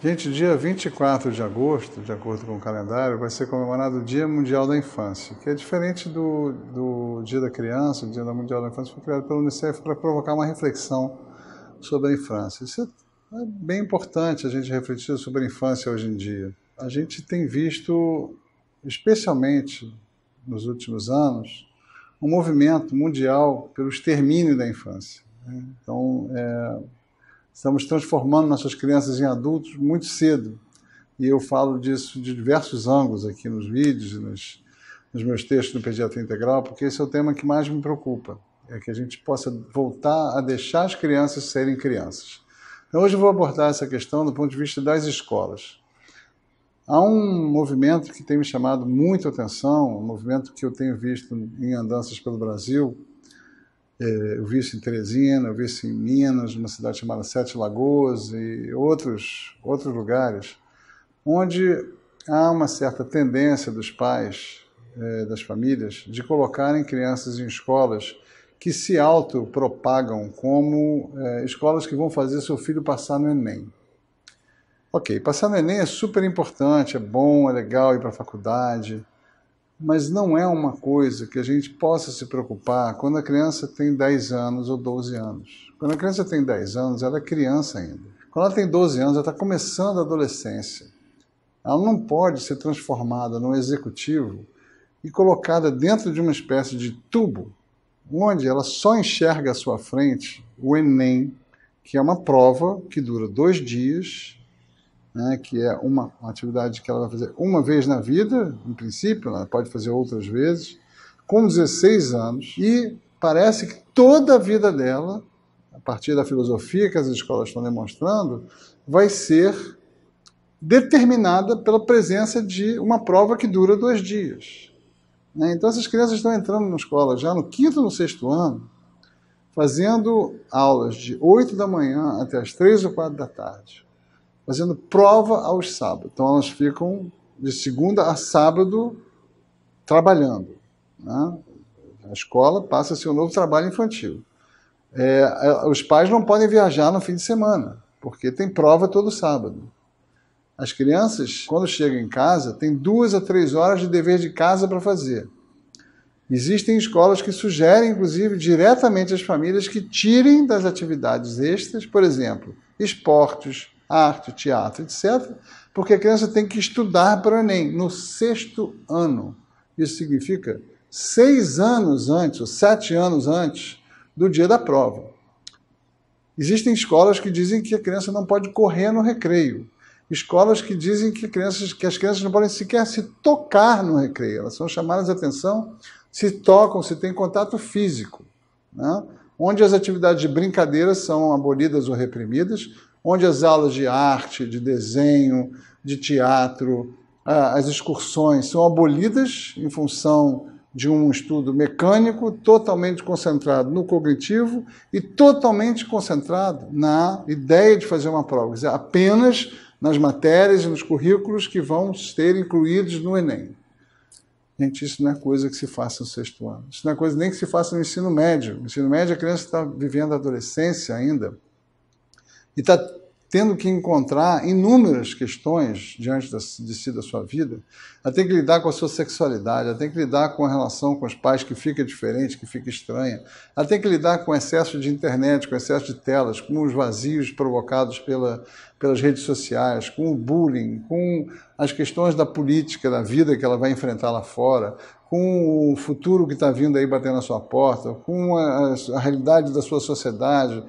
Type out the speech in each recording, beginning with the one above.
Gente, dia 24 de agosto, de acordo com o calendário, vai ser comemorado o Dia Mundial da Infância, que é diferente do Dia da Criança. O Dia Mundial da Infância foi criado pela Unicef para provocar uma reflexão sobre a infância. Isso é bem importante, a gente refletir sobre a infância hoje em dia. A gente tem visto, especialmente nos últimos anos, um movimento mundial pelo extermínio da infância. Então, estamos transformando nossas crianças em adultos muito cedo. E eu falo disso de diversos ângulos aqui nos vídeos e nos meus textos no Pediatria Integral, porque esse é o tema que mais me preocupa. É que a gente possa voltar a deixar as crianças serem crianças. Então, hoje eu vou abordar essa questão do ponto de vista das escolas. Há um movimento que tem me chamado muito a atenção, um movimento que eu tenho visto em andanças pelo Brasil. Eu vi isso em Teresina, eu vi isso em Minas, numa cidade chamada Sete Lagoas e outros lugares, onde há uma certa tendência dos pais, das famílias, de colocarem crianças em escolas que se autopropagam como escolas que vão fazer seu filho passar no Enem. Ok, passar no Enem é super importante, é bom, é legal ir para a faculdade, mas não é uma coisa que a gente possa se preocupar quando a criança tem 10 anos ou 12 anos. Quando a criança tem 10 anos, ela é criança ainda. Quando ela tem 12 anos, ela está começando a adolescência. Ela não pode ser transformada num executivo e colocada dentro de uma espécie de tubo, onde ela só enxerga à sua frente o Enem, que é uma prova que dura 2 dias, que é uma atividade que ela vai fazer uma vez na vida, em princípio, ela pode fazer outras vezes, com 16 anos, e parece que toda a vida dela, a partir da filosofia que as escolas estão demonstrando, vai ser determinada pela presença de uma prova que dura 2 dias. Então essas crianças estão entrando na escola já no 5º ou no 6º ano, fazendo aulas de 8 da manhã até as 3 ou 4 da tarde. Fazendo prova aos sábados. Então, elas ficam de segunda a sábado trabalhando. A escola passa a ser um novo trabalho infantil. Os pais não podem viajar no fim de semana, porque tem prova todo sábado. As crianças, quando chegam em casa, têm 2 a 3 horas de dever de casa para fazer. Existem escolas que sugerem, inclusive, diretamente às famílias que tirem das atividades extras, por exemplo, esportes, arte, teatro, etc., porque a criança tem que estudar para o Enem no 6º ano. Isso significa 6 anos antes, ou 7 anos antes do dia da prova. Existem escolas que dizem que a criança não pode correr no recreio. Escolas que dizem que as crianças não podem sequer se tocar no recreio. Elas são chamadas de atenção, se tocam, se tem contato físico. Onde as atividades de brincadeira são abolidas ou reprimidas, onde as aulas de arte, de desenho, de teatro, as excursões são abolidas em função de um estudo mecânico, totalmente concentrado no cognitivo e totalmente concentrado na ideia de fazer uma prova, quer dizer, apenas nas matérias e nos currículos que vão ser incluídos no Enem. Gente, isso não é coisa que se faça no 6º ano. Isso não é coisa nem que se faça no ensino médio. No ensino médio, a criança está vivendo a adolescência ainda, e está tendo que encontrar inúmeras questões diante de si, da sua vida. Ela tem que lidar com a sua sexualidade, ela tem que lidar com a relação com os pais que fica diferente, que fica estranha. Ela tem que lidar com o excesso de internet, com o excesso de telas, com os vazios provocados pelas redes sociais, com o bullying, com as questões da política, da vida que ela vai enfrentar lá fora, com o futuro que está vindo aí batendo na sua porta, com a realidade da sua sociedade,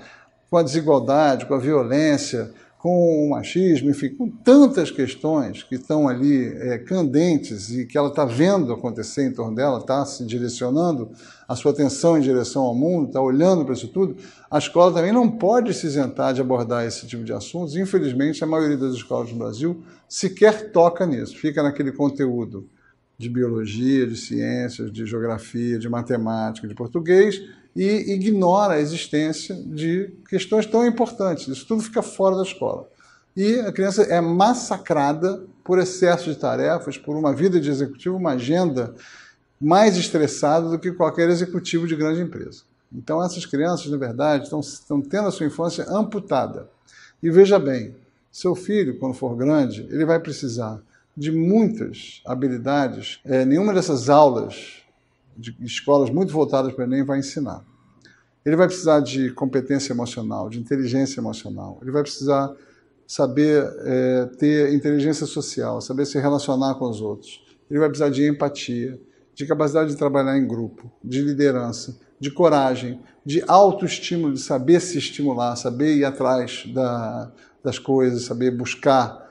com a desigualdade, com a violência, com o machismo, enfim, com tantas questões que estão ali candentes e que ela está vendo acontecer em torno dela, está se direcionando a sua atenção em direção ao mundo, está olhando para isso tudo, a escola também não pode se isentar de abordar esse tipo de assuntos. Infelizmente, a maioria das escolas no Brasil sequer toca nisso, fica naquele conteúdo de biologia, de ciências, de geografia, de matemática, de português, e ignora a existência de questões tão importantes. Isso tudo fica fora da escola. E a criança é massacrada por excesso de tarefas, por uma vida de executivo, uma agenda mais estressada do que qualquer executivo de grande empresa. Então essas crianças, na verdade, estão tendo a sua infância amputada. E veja bem, Seu filho, quando for grande, ele vai precisar de muitas habilidades. Nenhuma dessas aulas de escolas muito voltadas para o Enem vai ensinar. Ele vai precisar de competência emocional, de inteligência emocional. Ele vai precisar saber ter inteligência social, saber se relacionar com os outros. Ele vai precisar de empatia, de capacidade de trabalhar em grupo, de liderança, de coragem, de autoestímulo, de saber se estimular, saber ir atrás das coisas, saber buscar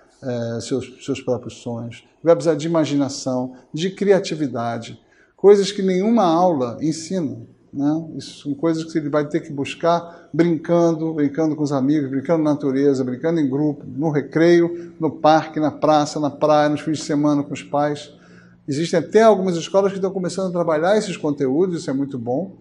seus próprios sonhos. Ele vai precisar de imaginação, de criatividade, coisas que nenhuma aula ensina. Né? Isso são coisas que ele vai ter que buscar brincando com os amigos, brincando na natureza, brincando em grupo, no recreio, no parque, na praça, na praia, nos fins de semana com os pais. Existem até algumas escolas que estão começando a trabalhar esses conteúdos, isso é muito bom,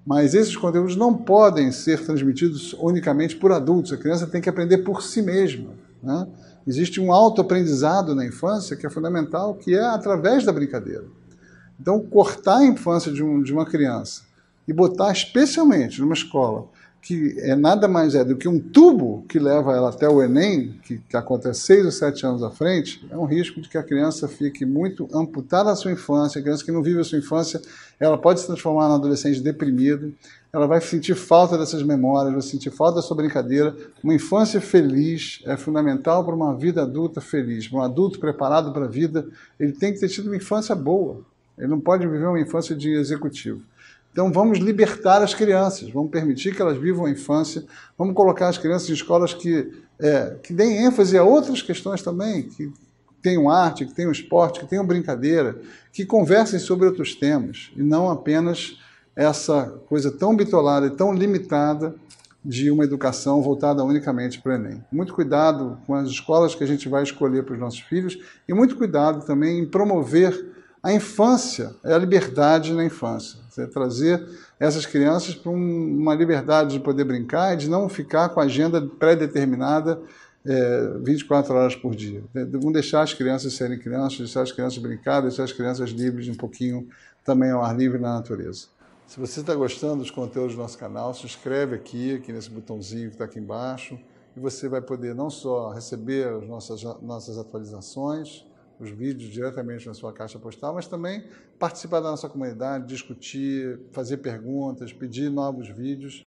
mas esses conteúdos não podem ser transmitidos unicamente por adultos. A criança tem que aprender por si mesma. Né? Existe um autoaprendizado na infância que é fundamental, que é através da brincadeira. Então, cortar a infância de uma criança e botar especialmente numa escola que nada mais do que um tubo que leva ela até o Enem, que acontece 6 ou 7 anos à frente, é um risco de que a criança fique muito amputada da sua infância. A criança que não vive a sua infância, ela pode se transformar num adolescente deprimido, ela vai sentir falta dessas memórias, vai sentir falta da sua brincadeira. Uma infância feliz é fundamental para uma vida adulta feliz. Para um adulto preparado para a vida, ele tem que ter tido uma infância boa. Ele não pode viver uma infância de executivo. Então, vamos libertar as crianças, vamos permitir que elas vivam a infância, vamos colocar as crianças em escolas que deem ênfase a outras questões também, que tenham arte, que tenham esporte, que tenham brincadeira, que conversem sobre outros temas, e não apenas essa coisa tão bitolada e tão limitada de uma educação voltada unicamente para o Enem. Muito cuidado com as escolas que a gente vai escolher para os nossos filhos, e muito cuidado também em promover a infância, a liberdade na infância. Você trazer essas crianças para uma liberdade de poder brincar e de não ficar com a agenda pré-determinada 24 horas por dia. Vamos deixar as crianças serem crianças, deixar as crianças brincar, deixar as crianças livres um pouquinho também ao ar livre na natureza. Se você está gostando dos conteúdos do nosso canal, se inscreve aqui nesse botãozinho que está aqui embaixo, e você vai poder não só receber as nossas atualizações, os vídeos diretamente na sua caixa postal, mas também participar da nossa comunidade, discutir, fazer perguntas, pedir novos vídeos.